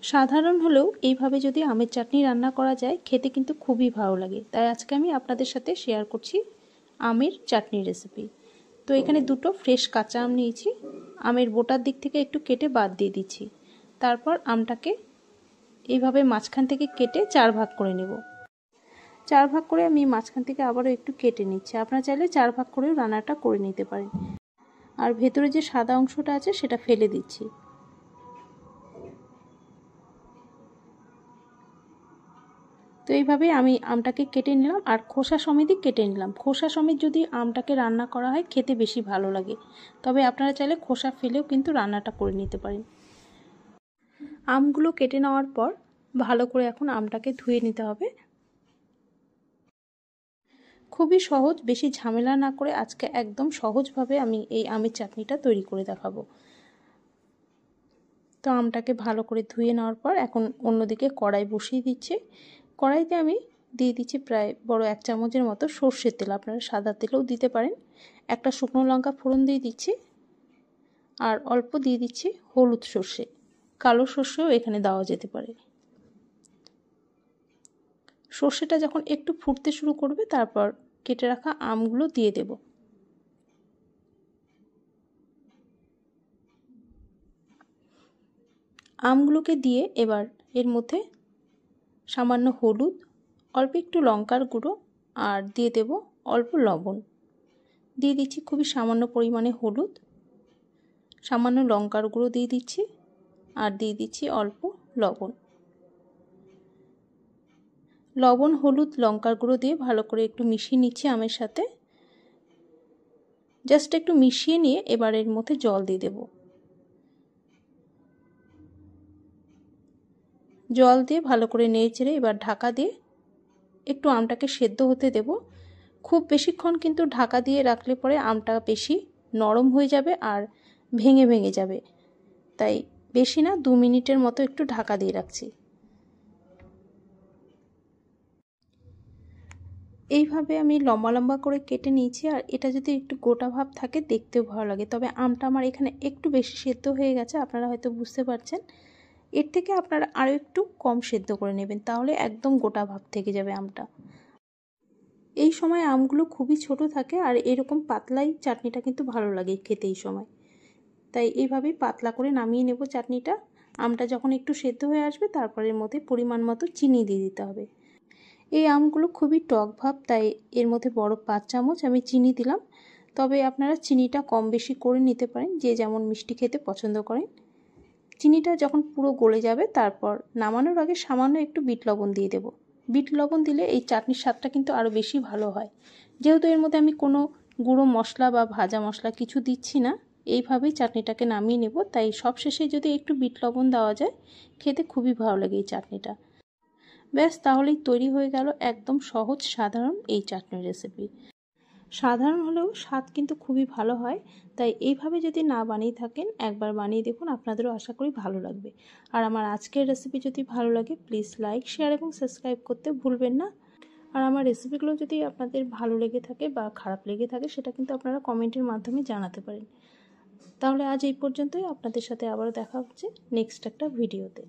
সাধারণ হলেও এইভাবে যদি আমের চাটনি রান্না করা যায় খেতে কিন্তু খুবই ভালো লাগে। তাই আজকে আমি আপনাদের সাথে শেয়ার করছি আমের চাটনি রেসিপি। তো এখানে দুটো ফ্রেশ কাঁচা আম নিয়েছি। আমের বোটার দিক থেকে একটু কেটে বাদ দিয়ে দিচ্ছি। তারপর আমটাকে এইভাবে মাঝখান থেকে কেটে 4 ভাগ করে নেব। 4 ভাগ করে আমি মাঝখান থেকে আবারও একটু কেটে নিচ্ছি। আপনারা চাইলে 4 ভাগ করেও রান্নাটা করে নিতে পারেন। আর ভেতরে যে সাদা অংশটা আছে সেটা ফেলে দিচ্ছি। তো এইভাবে আমি আমটাকে কেটে নিলাম আর খোসা সমেতই কেটে নিলাম। খোসা সমেত যদি আমটাকে রান্না করা হয় খেতে বেশি ভালো লাগে। তবে আপনারা চাইলে খোসা ফেলেও কিন্তু রান্নাটা করে নিতে পারেন। আমগুলো কেটে নেওয়ার পর ভালো করে এখন আমটাকে ধুয়ে নিতে হবে। খুবই সহজ, বেশি ঝামেলা না করে আজকে একদম সহজভাবে আমি এই আমের চাটনিটা তৈরি করে দেখাবো। তো আমটাকে ভালো করে ধুয়ে নেওয়ার পর এখন অন্যদিকে কড়াই বসিয়ে দিচ্ছি। কড়াইতে আমি দিয়ে দিচ্ছি প্রায় বড় 1 চামচের মতো সর্ষের তেল। আপনারা সাদা তেলও দিতে পারেন। একটা শুকনো লঙ্কা ফোড়ন দিয়ে দিচ্ছি আর অল্প দিয়ে দিচ্ছি হলুদ সর্ষে। কালো সর্ষেও এখানে দেওয়া যেতে পারে। সর্ষেটা যখন একটু ফুটতে শুরু করবে তারপর কেটে রাখা আমগুলো দিয়ে দেব। আমগুলোকে দিয়ে এবার এর মধ্যে সামান্য হলুদ, অল্প একটু লঙ্কার গুঁড়ো আর দিয়ে দেব অল্প লবণ। দিয়ে দিচ্ছি খুবই সামান্য পরিমাণে হলুদ, সামান্য লঙ্কার গুঁড়ো দিয়ে দিচ্ছি আর দিয়ে দিচ্ছি অল্প লবণ। লবণ, হলুদ, লঙ্কার গুঁড়ো দিয়ে ভালো করে একটু মিশিয়ে নিচ্ছি আমের সাথে। জাস্ট একটু মিশিয়ে নিয়ে এবার এর মধ্যে জল দিয়ে দেব। জল দিয়ে ভালো করে নেড়েচেড়ে এবার ঢাকা দিয়ে একটু আমটাকে সেদ্ধ হতে দেব। খুব বেশিক্ষণ কিন্তু ঢাকা দিয়ে রাখলে পরে আমটা বেশি নরম হয়ে যাবে আর ভেঙে ভেঙে যাবে। তাই বেশি না, 2 মিনিটের মতো একটু ঢাকা দিয়ে রাখছি। এইভাবে আমি লম্বা লম্বা করে কেটে নিয়েছি আর এটা যদি একটু গোটা ভাব থাকে দেখতেও ভালো লাগে। তবে আমটা আমার এখানে একটু বেশি সেদ্ধ হয়ে গেছে, আপনারা হয়তো বুঝতে পারছেন। এর থেকে আপনারা আরও একটু কম সেদ্ধ করে নেবেন, তাহলে একদম গোটা ভাব থেকে যাবে আমটা। এই সময় আমগুলো খুবই ছোট থাকে আর এরকম পাতলাই চাটনিটা কিন্তু ভালো লাগে খেতে এই সময়। তাই এইভাবেই পাতলা করে নামিয়ে নেব চাটনিটা। আমটা যখন একটু সেদ্ধ হয়ে আসবে তারপর এর মধ্যে পরিমাণ মতো চিনি দিয়ে দিতে হবে। এই আমগুলো খুবই টক ভাব, তাই এর মধ্যে বড় 5 চামচ আমি চিনি দিলাম। তবে আপনারা চিনিটা কম বেশি করে নিতে পারেন, যে যেমন মিষ্টি খেতে পছন্দ করেন। চিনিটা যখন পুরো গলে যাবে তারপর নামানোর আগে সামান্য একটু বিট লবণ দিয়ে দেব। বিট লবণ দিলে এই চাটনির স্বাদটা কিন্তু আরও বেশি ভালো হয়। যেহেতু এর মধ্যে আমি কোনো গুঁড়ো মশলা বা ভাজা মশলা কিছু দিচ্ছি না, এইভাবেই চাটনিটাকে নামিয়ে নেব। তাই সবশেষে যদি একটু বিট লবণ দেওয়া যায় খেতে খুবই ভালো লাগে এই চাটনিটা। ব্যাস, তাহলেই তৈরি হয়ে গেল একদম সহজ সাধারণ এই চাটনির রেসিপি। সাধারণ হলেও স্বাদ কিন্তু খুবই ভালো হয়। তাই এইভাবে যদি না বানিয়ে থাকেন একবার বানিয়ে দেখুন, আপনাদেরও আশা করি ভালো লাগবে। আর আমার আজকের রেসিপি যদি ভালো লাগে প্লিজ লাইক, শেয়ার এবং সাবস্ক্রাইব করতে ভুলবেন না। আর আমার রেসিপিগুলো যদি আপনাদের ভালো লেগে থাকে বা খারাপ লেগে থাকে সেটা কিন্তু আপনারা কমেন্টের মাধ্যমে জানাতে পারেন। তাহলে আজ এই পর্যন্তই। আপনাদের সাথে আবারও দেখা হচ্ছে নেক্সট একটা ভিডিওতে।